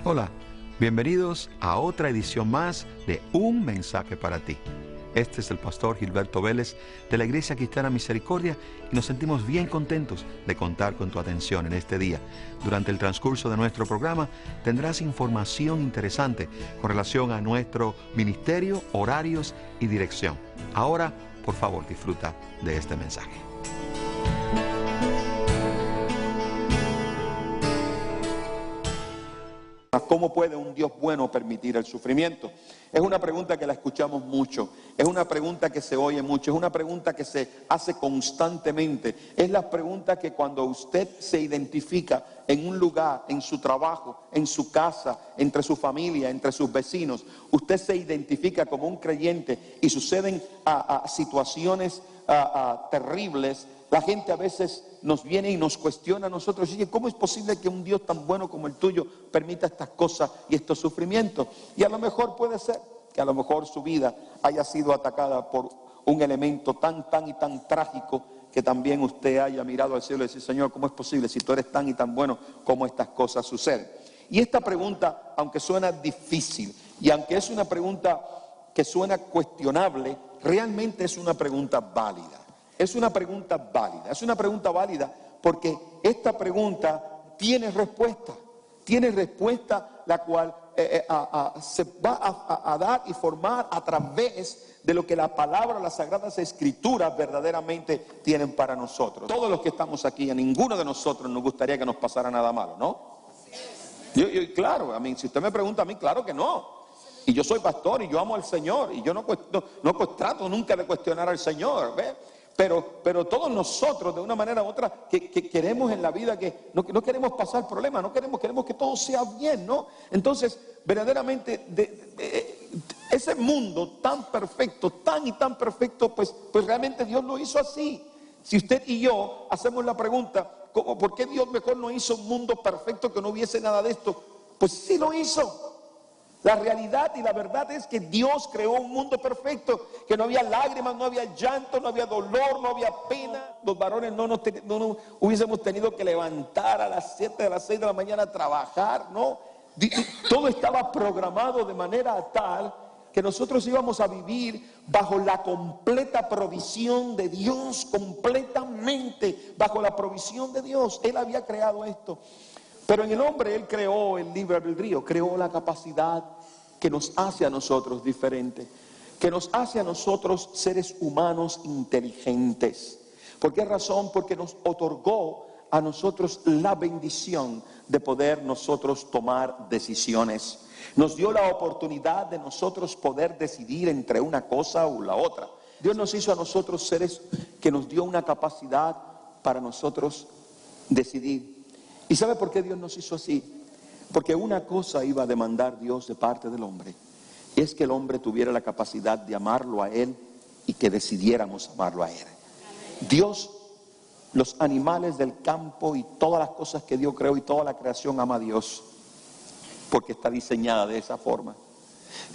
Hola, bienvenidos a otra edición más de Un Mensaje para Ti. Este es el pastor Gilberto Vélez de la Iglesia Cristiana Misericordia y nos sentimos bien contentos de contar con tu atención en este día. Durante el transcurso de nuestro programa tendrás información interesante con relación a nuestro ministerio, horarios y dirección. Ahora, por favor, disfruta de este mensaje. ¿Cómo puede un Dios bueno permitir el sufrimiento? Es una pregunta que la escuchamos mucho, es una pregunta que se oye mucho, es una pregunta que se hace constantemente. Es la pregunta que cuando usted se identifica en un lugar, en su trabajo, en su casa, entre su familia, entre sus vecinos, usted se identifica como un creyente y suceden situaciones terribles. La gente a veces nos viene y nos cuestiona a nosotros y dice, ¿cómo es posible que un Dios tan bueno como el tuyo permita estas cosas y estos sufrimientos? Y a lo mejor puede ser que a lo mejor su vida haya sido atacada por un elemento tan trágico que también usted haya mirado al cielo y decir, Señor, ¿cómo es posible si tú eres tan y tan bueno cómo estas cosas suceden? Y esta pregunta, aunque suena difícil y aunque es una pregunta que suena cuestionable, realmente es una pregunta válida. Es una pregunta válida porque esta pregunta tiene respuesta la cual se va a dar y formar a través de lo que la palabra, las sagradas escrituras verdaderamente tienen para nosotros. Todos los que estamos aquí, a ninguno de nosotros nos gustaría que nos pasara nada malo, ¿no? Claro, si usted me pregunta a mí, claro que no. Y yo soy pastor y yo amo al Señor y yo no trato nunca de cuestionar al Señor, ¿ves? Pero todos nosotros de una manera u otra que queremos en la vida que no queremos pasar problemas, queremos que todo sea bien, ¿no? Entonces, verdaderamente ese mundo tan perfecto, tan y tan perfecto, pues realmente Dios lo hizo así. Si usted y yo hacemos la pregunta, ¿por qué Dios mejor no hizo un mundo perfecto que no hubiese nada de esto? Pues sí lo hizo. La realidad y la verdad es que Dios creó un mundo perfecto, que no había lágrimas, no había llanto, no había dolor, no había pena. Los varones no hubiésemos tenido que levantar a las 7, a las 6 de la mañana a trabajar, ¿no? Todo estaba programado de manera tal que nosotros íbamos a vivir bajo la completa provisión de Dios, completamente bajo la provisión de Dios. Él había creado esto. Pero en el hombre Él creó el libre albedrío, creó la capacidad que nos hace a nosotros diferentes, que nos hace a nosotros seres humanos inteligentes. ¿Por qué razón? Porque nos otorgó a nosotros la bendición de poder nosotros tomar decisiones. Nos dio la oportunidad de nosotros poder decidir entre una cosa o la otra. Dios nos hizo a nosotros seres que nos dio una capacidad para nosotros decidir. ¿Y sabe por qué Dios nos hizo así? Porque una cosa iba a demandar Dios de parte del hombre, y es que el hombre tuviera la capacidad de amarlo a Él y que decidiéramos amarlo a Él. Dios, los animales del campo y todas las cosas que Dios creó y toda la creación ama a Dios, porque está diseñada de esa forma.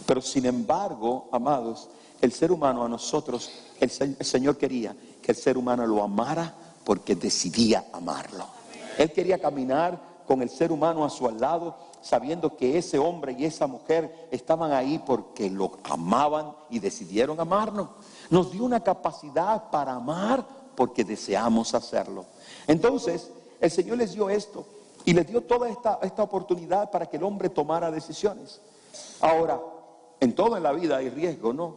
Pero sin embargo, amados, el ser humano a nosotros, el Señor quería que el ser humano lo amara porque decidía amarlo. Él quería caminar con el ser humano a su lado, sabiendo que ese hombre y esa mujer estaban ahí porque lo amaban y decidieron amarnos. Nos dio una capacidad para amar porque deseamos hacerlo. Entonces, el Señor les dio esto y les dio toda esta oportunidad para que el hombre tomara decisiones. Ahora, en todo en la vida hay riesgo, ¿no?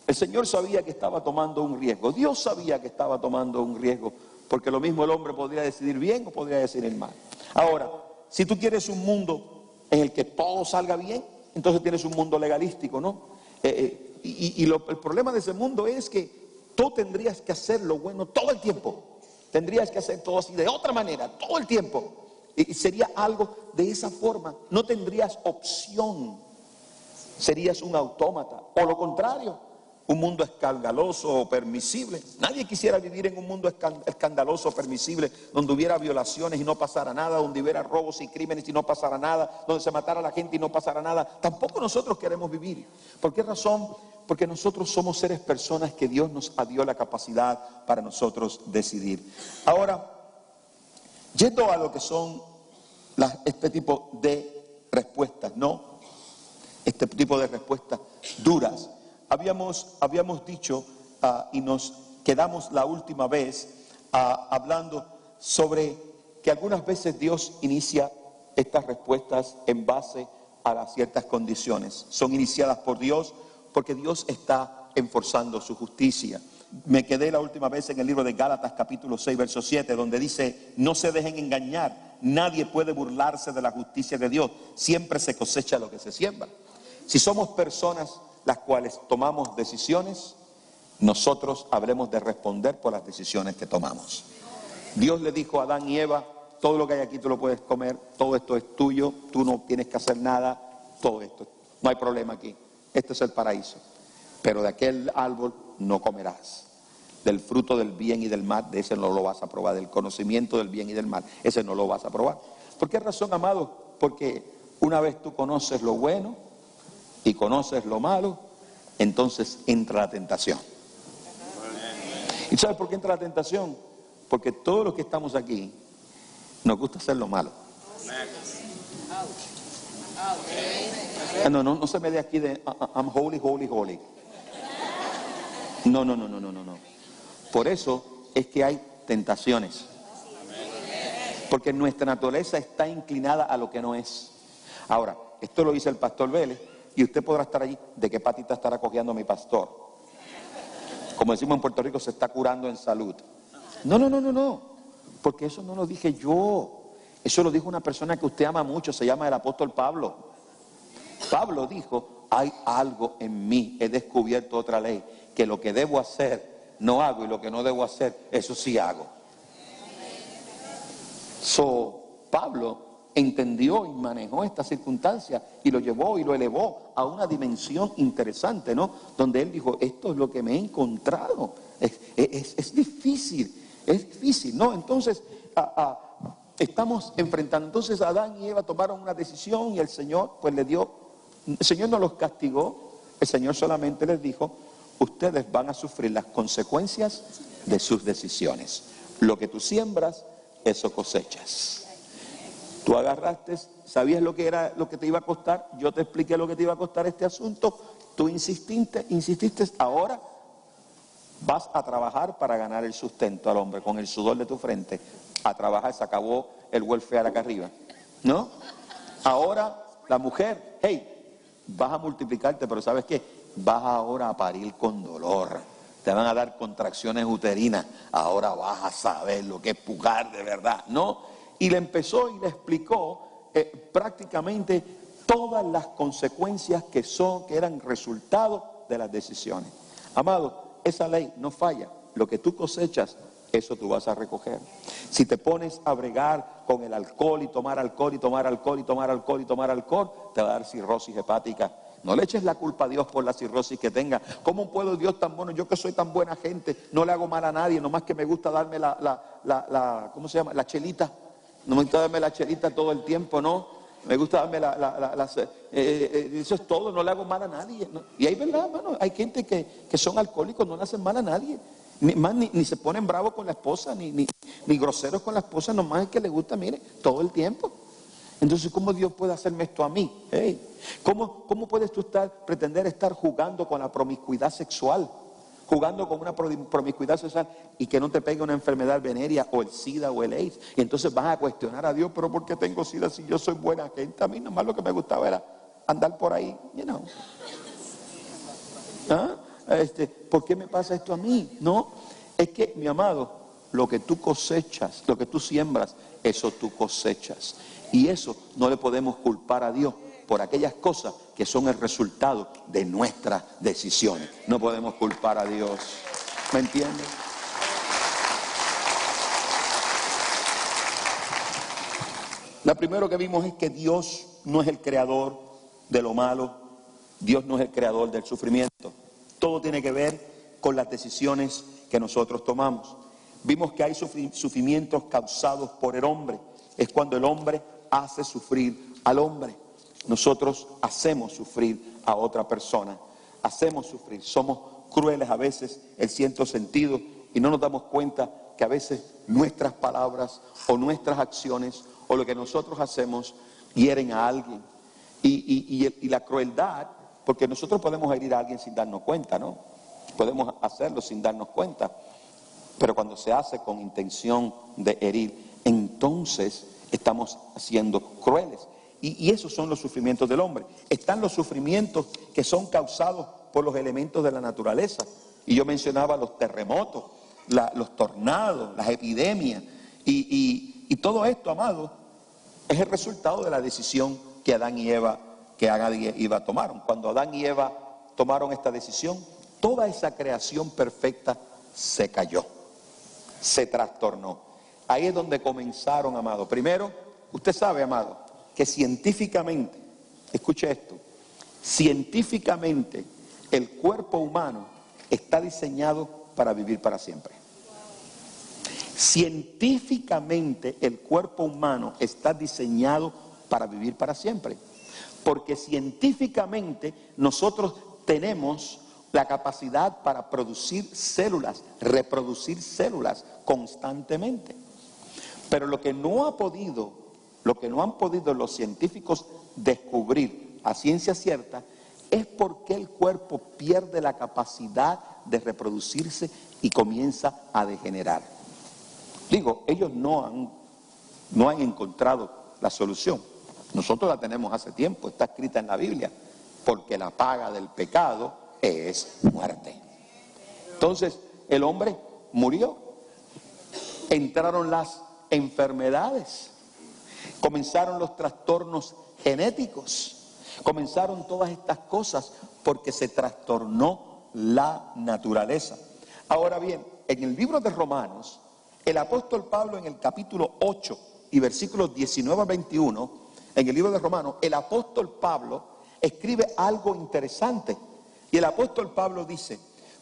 El Señor sabía que estaba tomando un riesgo. Dios sabía que estaba tomando un riesgo. Porque lo mismo el hombre podría decidir bien o podría decidir mal. Ahora, si tú quieres un mundo en el que todo salga bien, entonces tienes un mundo legalístico, ¿no? El problema de ese mundo es que tú tendrías que hacer lo bueno todo el tiempo. Tendrías que hacer todo así de otra manera, todo el tiempo. Y sería algo de esa forma. No tendrías opción. Serías un autómata. O lo contrario. Un mundo escandaloso o permisible. Nadie quisiera vivir en un mundo escandaloso o permisible, donde hubiera violaciones y no pasara nada, donde hubiera robos y crímenes y no pasara nada, donde se matara a la gente y no pasara nada. Tampoco nosotros queremos vivir. ¿Por qué razón? Porque nosotros somos personas que Dios nos dio la capacidad para nosotros decidir. Ahora, yendo a lo que son este tipo de respuestas tipo de respuestas duras. Habíamos dicho y nos quedamos la última vez hablando sobre que algunas veces Dios inicia estas respuestas en base a las ciertas condiciones. Son iniciadas por Dios porque Dios está enforzando su justicia. Me quedé la última vez en el libro de Gálatas capítulo 6 verso 7, donde dice: no se dejen engañar, nadie puede burlarse de la justicia de Dios, siempre se cosecha lo que se siembra. Si somos personas las cuales tomamos decisiones, nosotros habremos de responder por las decisiones que tomamos. Dios le dijo a Adán y Eva: todo lo que hay aquí tú lo puedes comer, todo esto es tuyo, tú no tienes que hacer nada, todo esto, no hay problema aquí, este es el paraíso. Pero de aquel árbol no comerás, del fruto del bien y del mal, de ese no lo vas a probar, del conocimiento del bien y del mal, ese no lo vas a probar. ¿Por qué razón, amado? Porque una vez tú conoces lo bueno y conoces lo malo, entonces entra la tentación. ¿Y sabes por qué entra la tentación? Porque todos los que estamos aquí nos gusta hacer lo malo. No se me dé aquí de I'm holy, holy, holy. No. Por eso es que hay tentaciones. Porque nuestra naturaleza está inclinada a lo que no es. Ahora, esto lo dice el pastor Vélez, y usted podrá estar allí. ¿De qué patita estará cojeando mi pastor? Como decimos en Puerto Rico, se está curando en salud. No. Porque eso no lo dije yo. Eso lo dijo una persona que usted ama mucho, se llama el apóstol Pablo. Pablo dijo: hay algo en mí, he descubierto otra ley, que lo que debo hacer no hago, y lo que no debo hacer, eso sí hago. Pablo entendió y manejó esta circunstancia y lo llevó y lo elevó a una dimensión interesante, ¿no? Donde él dijo: esto es lo que me he encontrado. Es difícil, ¿no? Entonces, estamos enfrentando. Entonces Adán y Eva tomaron una decisión y el Señor pues le dio, el Señor no los castigó, el Señor solamente les dijo: ustedes van a sufrir las consecuencias de sus decisiones. Lo que tú siembras, eso cosechas. Tú agarraste, sabías lo que era, lo que te iba a costar, yo te expliqué lo que te iba a costar este asunto, tú insististe, ahora vas a trabajar para ganar el sustento al hombre, con el sudor de tu frente, a trabajar, se acabó el welfare acá arriba, ¿no? Ahora la mujer, hey, vas a multiplicarte, pero ¿sabes qué? Vas ahora a parir con dolor, te van a dar contracciones uterinas, ahora vas a saber lo que es pujar de verdad, ¿no? Y le empezó y le explicó prácticamente todas las consecuencias que eran resultado de las decisiones. Amado, esa ley no falla. Lo que tú cosechas, eso tú vas a recoger. Si te pones a bregar con el alcohol y tomar alcohol y tomar alcohol y tomar alcohol y tomar alcohol, te va a dar cirrosis hepática. No le eches la culpa a Dios por la cirrosis que tenga. ¿Cómo puedo Dios tan bueno? Yo que soy tan buena gente, no le hago mal a nadie, nomás que me gusta darme ¿cómo se llama? La chelita. No me gusta darme la chelita todo el tiempo, ¿no? Me gusta darme eso es todo, no le hago mal a nadie, ¿no? Y hay verdad, hermano, hay gente que son alcohólicos, no le hacen mal a nadie. Ni se ponen bravos con la esposa, ni groseros con la esposa, nomás es que le gusta, mire, todo el tiempo. Entonces, ¿cómo Dios puede hacerme esto a mí? Hey, ¿cómo puedes tú pretender estar jugando con la promiscuidad sexual? Jugando con una promiscuidad sexual y que no te pegue una enfermedad venérea o el SIDA o el AIDS. Y entonces vas a cuestionar a Dios: pero ¿por qué tengo SIDA si yo soy buena gente? A mí nomás lo que me gustaba era andar por ahí, ¿por qué me pasa esto a mí? No, es que, mi amado, lo que tú cosechas, lo que tú siembras, eso tú cosechas. Y eso no le podemos culpar a Dios por aquellas cosas que son el resultado de nuestras decisiones. No podemos culpar a Dios. ¿Me entiendes? Lo primero que vimos es que Dios no es el creador de lo malo. Dios no es el creador del sufrimiento. Todo tiene que ver con las decisiones que nosotros tomamos. Vimos que hay sufrimientos causados por el hombre. Es cuando el hombre hace sufrir al hombre. Nosotros hacemos sufrir a otra persona, hacemos sufrir, somos crueles a veces, el cierto sentido, y no nos damos cuenta que a veces nuestras palabras o nuestras acciones o lo que nosotros hacemos hieren a alguien. Y la crueldad porque nosotros podemos herir a alguien sin darnos cuenta, ¿no? Podemos hacerlo sin darnos cuenta, pero cuando se hace con intención de herir, entonces estamos siendo crueles. Y esos son los sufrimientos del hombre. Están los sufrimientos que son causados por los elementos de la naturaleza. Y yo mencionaba los terremotos, los tornados, las epidemias. Y todo esto, amado, es el resultado de la decisión que Adán y Eva tomaron. Cuando Adán y Eva tomaron esta decisión, toda esa creación perfecta se cayó, se trastornó. Ahí es donde comenzaron, amado. Primero, usted sabe, amado, que científicamente, escuche esto, científicamente el cuerpo humano está diseñado para vivir para siempre. Científicamente el cuerpo humano está diseñado para vivir para siempre. Porque científicamente nosotros tenemos la capacidad para producir células, reproducir células constantemente. Pero lo que no han podido los científicos descubrir a ciencia cierta es por qué el cuerpo pierde la capacidad de reproducirse y comienza a degenerar. Digo, ellos no han encontrado la solución. Nosotros la tenemos hace tiempo, está escrita en la Biblia, porque la paga del pecado es muerte. Entonces, el hombre murió, entraron las enfermedades, comenzaron los trastornos genéticos, comenzaron todas estas cosas porque se trastornó la naturaleza. Ahora bien, en el libro de Romanos, el apóstol Pablo en el capítulo 8 y versículos 19 a 21, en el libro de Romanos, el apóstol Pablo escribe algo interesante. Y el apóstol Pablo dice,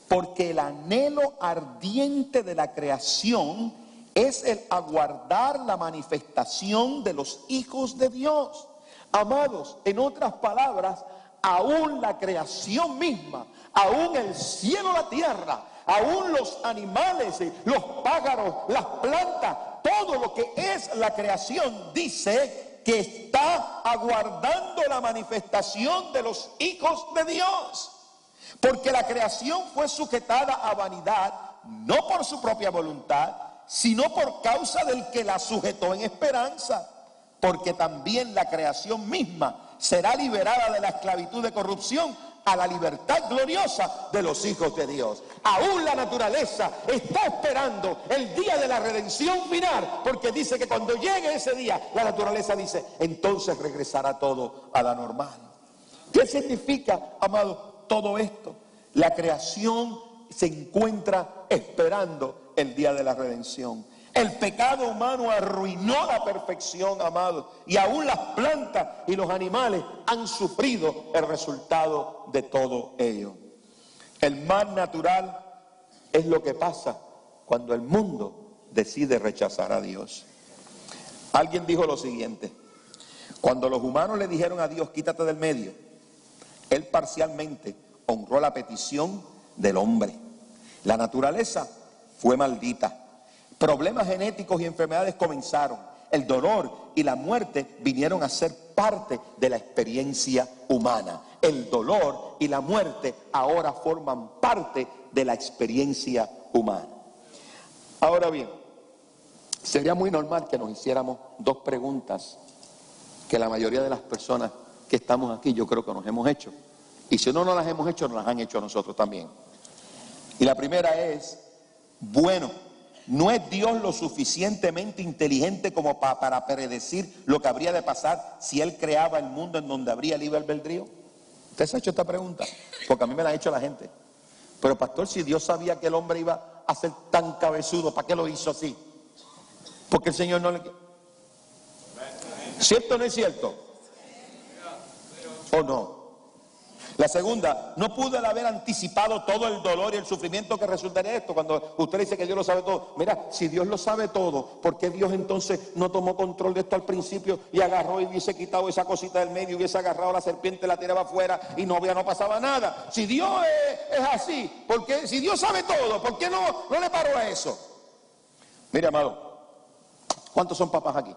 porque el anhelo ardiente de la creación es el aguardar la manifestación de los hijos de Dios. Amados, en otras palabras, aún la creación misma, aún el cielo, la tierra, aún los animales, los pájaros, las plantas, todo lo que es la creación dice que está aguardando la manifestación de los hijos de Dios. Porque la creación fue sujetada a vanidad, no por su propia voluntad, sino por causa del que la sujetó en esperanza. Porque también la creación misma será liberada de la esclavitud de corrupción a la libertad gloriosa de los hijos de Dios. Aún la naturaleza está esperando el día de la redención final, porque dice que cuando llegue ese día, la naturaleza dice, entonces regresará todo a la normal. ¿Qué significa, amado, todo esto? La creación se encuentra esperando el día de la redención. El pecado humano arruinó la perfección, amado, y aún las plantas y los animales han sufrido el resultado de todo ello. El mal natural es lo que pasa cuando el mundo decide rechazar a Dios. Alguien dijo lo siguiente: cuando los humanos le dijeron a Dios, quítate del medio, Él parcialmente honró la petición del hombre. La naturaleza fue maldita. Problemas genéticos y enfermedades comenzaron. El dolor y la muerte vinieron a ser parte de la experiencia humana. El dolor y la muerte ahora forman parte de la experiencia humana. Ahora bien, sería muy normal que nos hiciéramos dos preguntas que la mayoría de las personas que estamos aquí yo creo que nos hemos hecho. Y si no nos las hemos hecho, nos las han hecho a nosotros también. Y la primera es, bueno, ¿no es Dios lo suficientemente inteligente como para predecir lo que habría de pasar si Él creaba el mundo en donde habría libre albedrío? ¿Usted se ha hecho esta pregunta? Porque a mí me la ha hecho la gente. Pero pastor, si Dios sabía que el hombre iba a ser tan cabezudo, ¿para qué lo hizo así? Porque el Señor no le... ¿Cierto o no es cierto? ¿O no? La segunda, ¿no pudo haber anticipado todo el dolor y el sufrimiento que resultaría de esto? Cuando usted dice que Dios lo sabe todo. Mira, si Dios lo sabe todo, ¿por qué Dios entonces no tomó control de esto al principio y agarró y hubiese quitado esa cosita del medio, hubiese agarrado a la serpiente, la tiraba afuera y no pasaba nada? Si Dios es así, ¿por qué? Si Dios sabe todo, ¿por qué no le paró a eso? Mire, amado, ¿cuántos son papás aquí?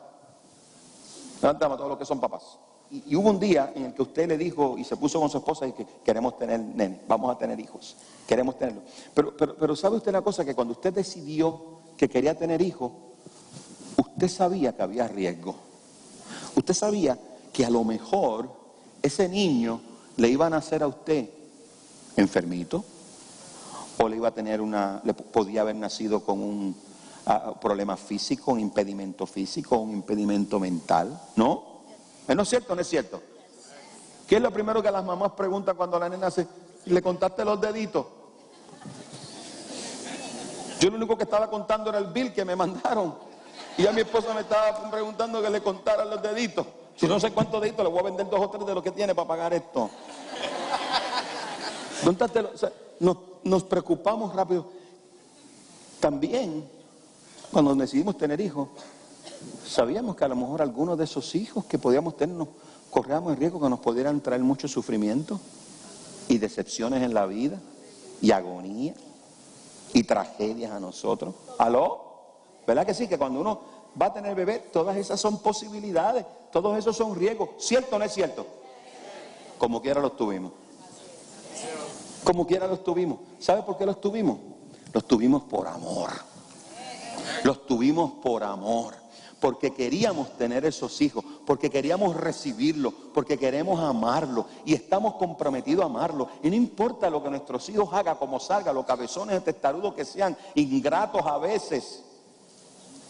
Levantamos a todos los que son papás. Y hubo un día en el que usted le dijo y se puso con su esposa y que queremos tener nene, vamos a tener hijos, queremos tenerlo. Pero ¿sabe usted una cosa? Que cuando usted decidió que quería tener hijos, usted sabía que había riesgo. Usted sabía que a lo mejor ese niño le iba a nacer a usted enfermito, o le iba a tener le podía haber nacido con un problema físico, un impedimento físico, un impedimento mental, ¿no? ¿No es cierto o no es cierto? ¿Qué es lo primero que las mamás preguntan cuando la nena nace? ¿Le contaste los deditos? Yo lo único que estaba contando era el bill que me mandaron. Y a mi esposa me estaba preguntando que le contara los deditos. Si no sé cuántos deditos, le voy a vender 2 o 3 de los que tiene para pagar esto. O sea, nos preocupamos rápido. También, cuando decidimos tener hijos, sabíamos que a lo mejor algunos de esos hijos que podíamos tener, corríamos el riesgo que nos pudieran traer mucho sufrimiento y decepciones en la vida y agonía y tragedias a nosotros. ¿Aló? ¿Verdad que sí? Que cuando uno va a tener bebé, todas esas son posibilidades, todos esos son riesgos. ¿Cierto o no es cierto? Como quiera los tuvimos. Como quiera los tuvimos. ¿Sabe por qué los tuvimos? Los tuvimos por amor. Los tuvimos por amor. Porque queríamos tener esos hijos, porque queríamos recibirlos, porque queremos amarlos y estamos comprometidos a amarlos. Y no importa lo que nuestros hijos hagan, como salgan, los cabezones testarudos que sean, ingratos a veces,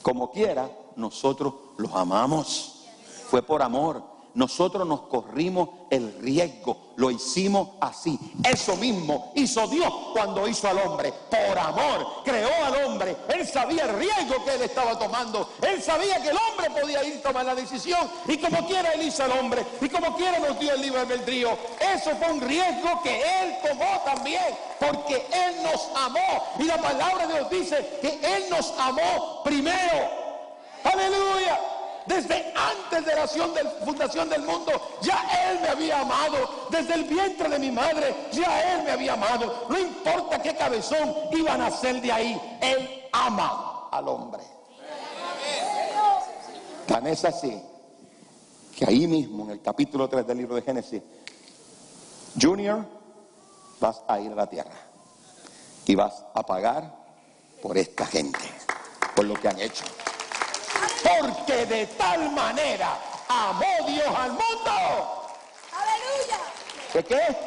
como quiera, nosotros los amamos. Fue por amor. Nosotros nos corrimos el riesgo, lo hicimos así. Eso mismo hizo Dios cuando hizo al hombre. Por amor, creó al hombre. Él sabía el riesgo que él estaba tomando. Él sabía que el hombre podía ir a tomar la decisión. Y como quiera él hizo al hombre. Y como quiera nos dio el libre albedrío. Eso fue un riesgo que él tomó también. Porque él nos amó. Y la palabra de Dios dice que él nos amó primero. ¡Aleluya! Desde antes de la fundación del mundo, ya Él me había amado. Desde el vientre de mi madre, ya Él me había amado. No importa qué cabezón iba a nacer de ahí, Él ama al hombre. Tan es así que ahí mismo, en el capítulo 3 del libro de Génesis, Junior, vas a ir a la tierra y vas a pagar por esta gente, por lo que han hecho. Porque de tal manera amó Dios al mundo. ¡Aleluya! ¿De qué?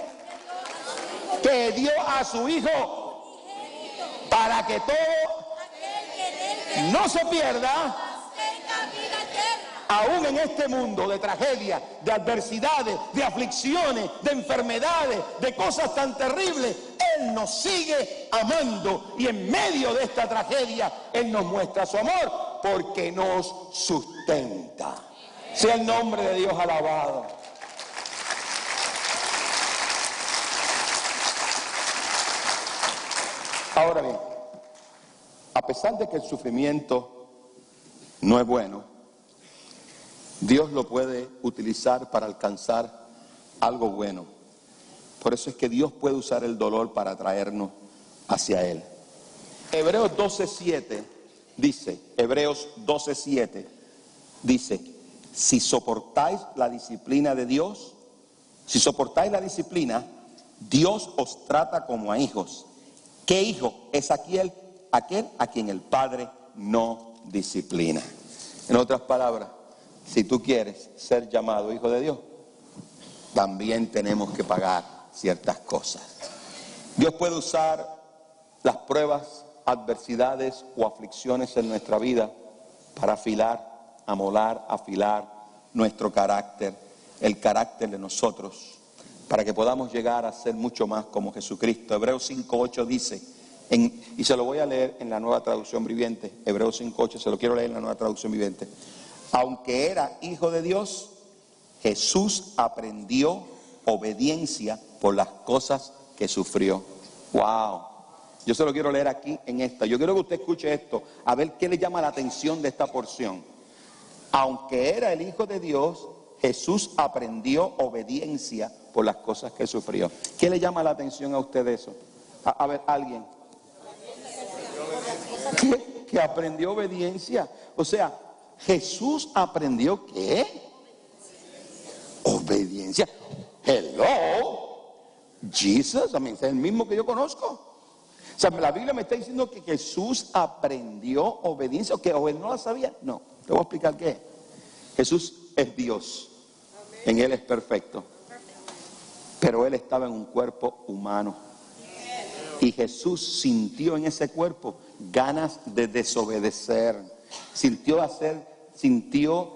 Que dio a su Hijo para que todo no se pierda, aún en este mundo de tragedia, de adversidades, de aflicciones, de enfermedades, de cosas tan terribles. Él nos sigue amando y en medio de esta tragedia Él nos muestra su amor porque nos sustenta. Sea el nombre de Dios alabado. Ahora bien, a pesar de que el sufrimiento no es bueno, Dios lo puede utilizar para alcanzar algo bueno. Por eso es que Dios puede usar el dolor para traernos hacia Él. Hebreos 12:7 dice, Hebreos 12:7 dice, si soportáis la disciplina de Dios, si soportáis la disciplina, Dios os trata como a hijos. ¿Qué hijo es aquel a quien el Padre no disciplina? En otras palabras, si tú quieres ser llamado hijo de Dios, también tenemos que pagar ciertas cosas. Dios puede usar las pruebas, adversidades o aflicciones en nuestra vida para afilar, amolar, afilar nuestro carácter, el carácter de nosotros, para que podamos llegar a ser mucho más como Jesucristo. Hebreos 5:8 dice, y se lo voy a leer en la Nueva Traducción Viviente, Hebreos 5:8, se lo quiero leer en la Nueva Traducción Viviente. Aunque era hijo de Dios, Jesús aprendió obediencia por las cosas que sufrió. ¡Wow! Yo se lo quiero leer aquí en esta. Yo quiero que usted escuche esto, a ver qué le llama la atención de esta porción. Aunque era el hijo de Dios, Jesús aprendió obediencia por las cosas que sufrió. ¿Qué le llama la atención a usted de eso? A ver, alguien. Que aprendió obediencia. O sea, Jesús aprendió ¿qué? obediencia. Hello, Jesus, es el mismo que yo conozco. O sea, la Biblia me está diciendo que Jesús aprendió obediencia, o él no la sabía. No, te voy a explicar qué es. Jesús es Dios, en Él es perfecto, pero Él estaba en un cuerpo humano. Y Jesús sintió en ese cuerpo ganas de desobedecer, sintió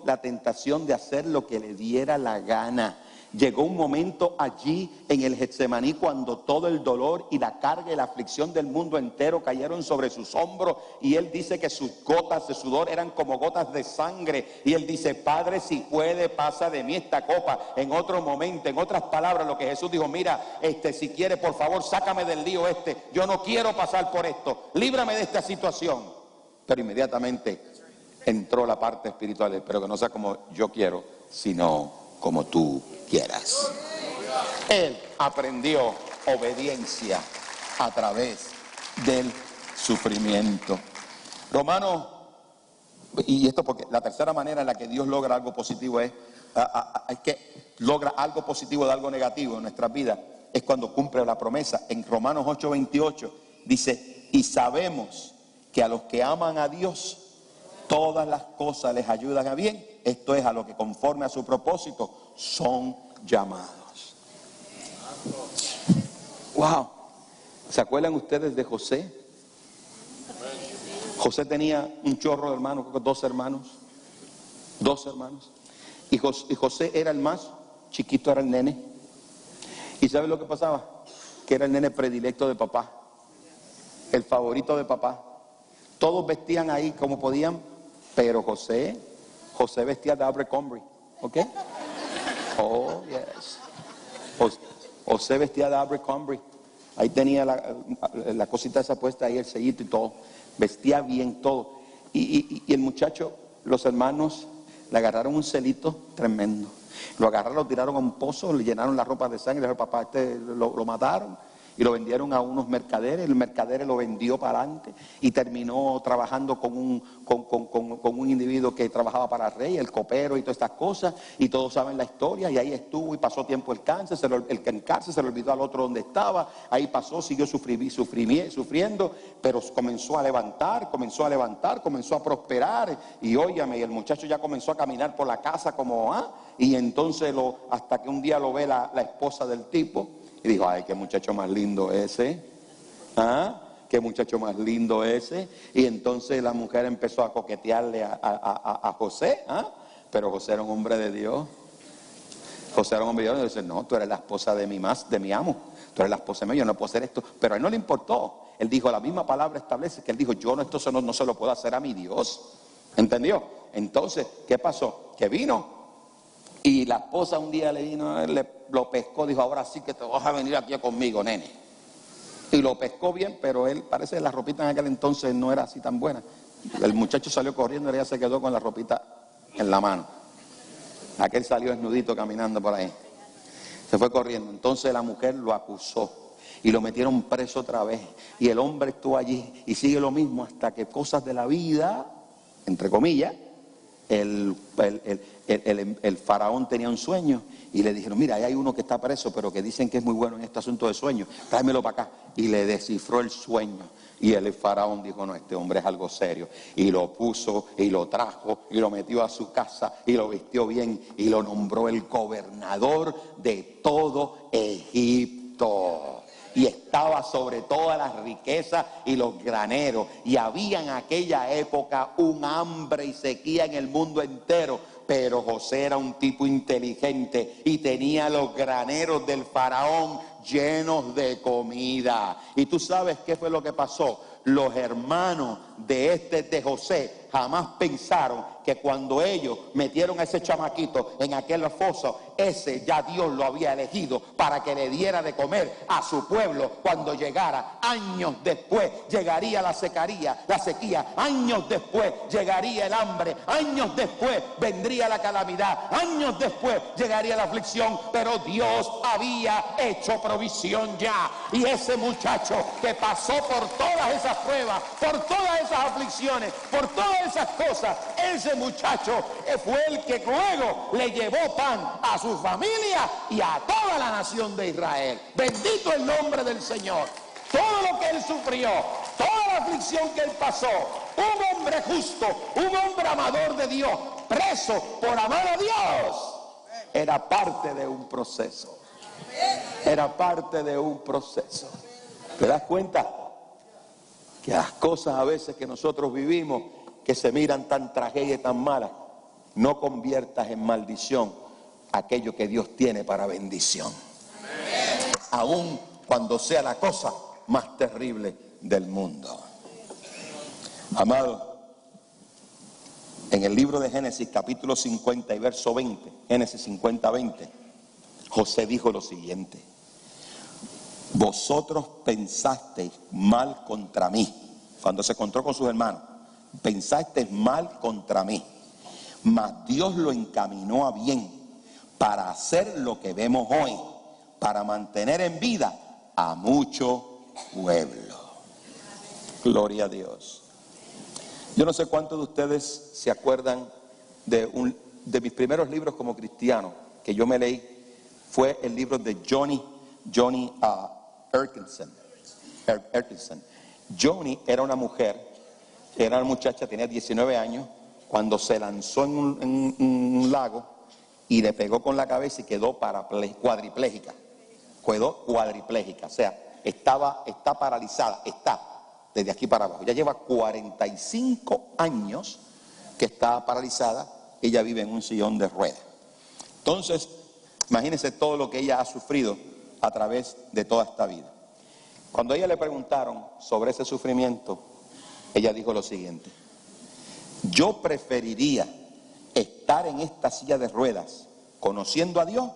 la tentación de hacer lo que le diera la gana. Llegó un momento allí en el Getsemaní cuando todo el dolor y la carga y la aflicción del mundo entero cayeron sobre sus hombros, y él dice que sus gotas de sudor eran como gotas de sangre, y él dice: Padre, si puede, pasa de mí esta copa. En otro momento, en otras palabras, lo que Jesús dijo: mira, si quiere, por favor, sácame del lío yo no quiero pasar por esto, líbrame de esta situación. Pero inmediatamente entró la parte espiritual: pero que no sea como yo quiero, sino como tú quieras. Él aprendió obediencia a través del sufrimiento. Romanos, y esto porque la tercera manera en la que Dios logra algo positivo es que logra algo positivo de algo negativo en nuestras vidas, es cuando cumple la promesa. En Romanos 8:28 dice: y sabemos que a los que aman a Dios, todas las cosas les ayudan a bien. Esto es, a lo que conforme a su propósito son llamados. Wow. ¿Se acuerdan ustedes de José? José tenía un chorro de hermanos, dos hermanos. Y José era el más chiquito, era el nene. ¿Y saben lo que pasaba? Que era el nene predilecto de papá, el favorito de papá. Todos vestían ahí como podían, pero José vestía de Abercrombie, ¿ok? Oh, yes. José vestía de Abercrombie. Ahí tenía la cosita esa puesta, ahí el sellito y todo. Vestía bien todo. Y el muchacho, los hermanos, le agarraron un celito tremendo. Lo agarraron, lo tiraron a un pozo, le llenaron la ropa de sangre. Le dijeron: papá, lo mataron. Y lo vendieron a unos mercaderes. El mercader lo vendió para adelante y terminó trabajando con un individuo que trabajaba para el rey, el copero y todas estas cosas. Y todos saben la historia. Y ahí estuvo y pasó tiempo el cáncer. El que en cárcel se le olvidó al otro donde estaba. Ahí pasó, siguió sufriendo, pero comenzó a levantar, comenzó a prosperar. Y óyame, el muchacho ya comenzó a caminar por la casa como y entonces hasta que un día lo ve la esposa del tipo. Y dijo: ay, qué muchacho más lindo ese. Qué muchacho más lindo ese. Y entonces la mujer empezó a coquetearle a José. Pero José era un hombre de Dios. Y dice: no, tú eres la esposa de mi amo. Tú eres la esposa mía, yo no puedo hacer esto. Pero a él no le importó. Él dijo, la misma palabra establece que él dijo: yo esto no se lo puedo hacer a mi Dios. ¿Entendió? Entonces, ¿qué pasó? Que vino. Y la esposa un día le vino, lo pescó, dijo: ahora sí que te vas a venir aquí conmigo, nene. Y lo pescó bien, pero él, parece que la ropita en aquel entonces no era así tan buena. El muchacho salió corriendo y ella se quedó con la ropita en la mano. Aquel salió desnudito caminando por ahí. Se fue corriendo. Entonces la mujer lo acusó y lo metieron preso otra vez. Y el hombre estuvo allí y sigue lo mismo hasta que cosas de la vida, entre comillas, el faraón tenía un sueño y le dijeron: mira, ahí hay uno que está preso, pero que dicen que es muy bueno en este asunto de sueños, tráemelo para acá. Y le descifró el sueño. Y el faraón dijo: no, este hombre es algo serio. Y lo puso y lo trajo y lo metió a su casa y lo vistió bien y lo nombró el gobernador de todo Egipto. Y estaba sobre todas las riquezas y los graneros. Y había en aquella época un hambre y sequía en el mundo entero. Pero José era un tipo inteligente y tenía los graneros del faraón llenos de comida. Y tú sabes qué fue lo que pasó. Los hermanos de José jamás pensaron que cuando ellos metieron a ese chamaquito en aquel foso, ese ya Dios lo había elegido para que le diera de comer a su pueblo cuando llegara. Años después llegaría la sequía, años después llegaría el hambre, años después vendría la calamidad, años después llegaría la aflicción, pero Dios había hecho provisiones provisión ya. Y ese muchacho que pasó por todas esas pruebas, por todas esas aflicciones, por todas esas cosas, ese muchacho fue el que luego le llevó pan a su familia y a toda la nación de Israel. Bendito el nombre del Señor. Todo lo que él sufrió, toda la aflicción que él pasó, un hombre justo, un hombre amador de Dios, preso por amar a Dios, era parte de un proceso. Era parte de un proceso. ¿Te das cuenta? Que las cosas a veces que nosotros vivimos, que se miran tan tragedia y tan malas, no conviertas en maldición aquello que Dios tiene para bendición. Aún cuando sea la cosa más terrible del mundo. Amado, en el libro de Génesis capítulo 50 y verso 20, Génesis 50, 20, José dijo lo siguiente: vosotros pensasteis mal contra mí. Cuando se encontró con sus hermanos, pensasteis mal contra mí, mas Dios lo encaminó a bien para hacer lo que vemos hoy, para mantener en vida a mucho pueblo. Gloria a Dios. Yo no sé cuántos de ustedes se acuerdan de mis primeros libros como cristiano que yo me leí. Fue el libro de Johnny Erkinson. Johnny era una mujer, era una muchacha, tenía 19 años, cuando se lanzó en un lago y le pegó con la cabeza y quedó cuadriplégica. Quedó cuadriplégica, o sea, está paralizada, está desde aquí para abajo. Ya lleva 45 años que está paralizada. Ella vive en un sillón de ruedas. Entonces, imagínense todo lo que ella ha sufrido a través de toda esta vida. Cuando a ella le preguntaron sobre ese sufrimiento, ella dijo lo siguiente: yo preferiría estar en esta silla de ruedas conociendo a Dios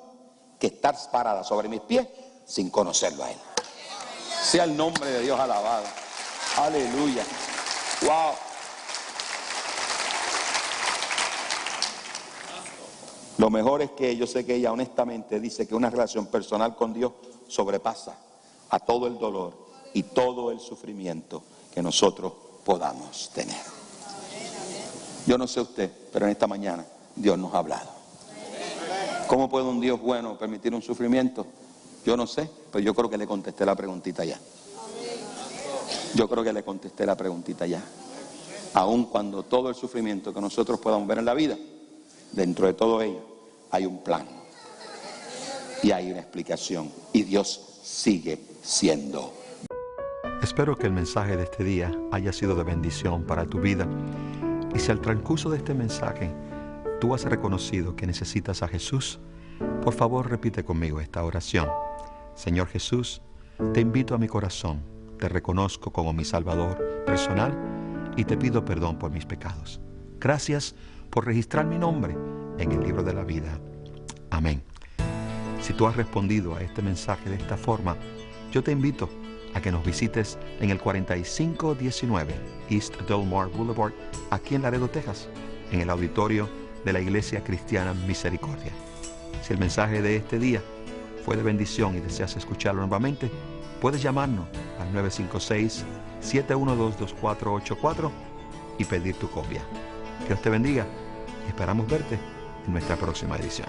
que estar parada sobre mis pies sin conocerlo a Él. Sea el nombre de Dios alabado. Aleluya. Wow. Lo mejor es que yo sé que ella honestamente dice que una relación personal con Dios sobrepasa a todo el dolor y todo el sufrimiento que nosotros podamos tener. Yo no sé usted, pero en esta mañana Dios nos ha hablado. ¿Cómo puede un Dios bueno permitir un sufrimiento? Yo no sé, pero yo creo que le contesté la preguntita ya. Yo creo que le contesté la preguntita ya. Aun cuando todo el sufrimiento que nosotros podamos ver en la vida, dentro de todo ello hay un plan y hay una explicación, y Dios sigue siendo. Espero que el mensaje de este día haya sido de bendición para tu vida. Y si al transcurso de este mensaje tú has reconocido que necesitas a Jesús, por favor repite conmigo esta oración. Señor Jesús, te invito a mi corazón, te reconozco como mi Salvador personal y te pido perdón por mis pecados. Gracias por registrar mi nombre en el libro de la vida. Amén. Si tú has respondido a este mensaje de esta forma, yo te invito a que nos visites en el 4519 East Delmar Boulevard, aquí en Laredo, Texas, en el auditorio de la Iglesia Cristiana Misericordia. Si el mensaje de este día fue de bendición y deseas escucharlo nuevamente, puedes llamarnos al 956-712-2484 y pedir tu copia. Dios te bendiga y esperamos verte en nuestra próxima edición.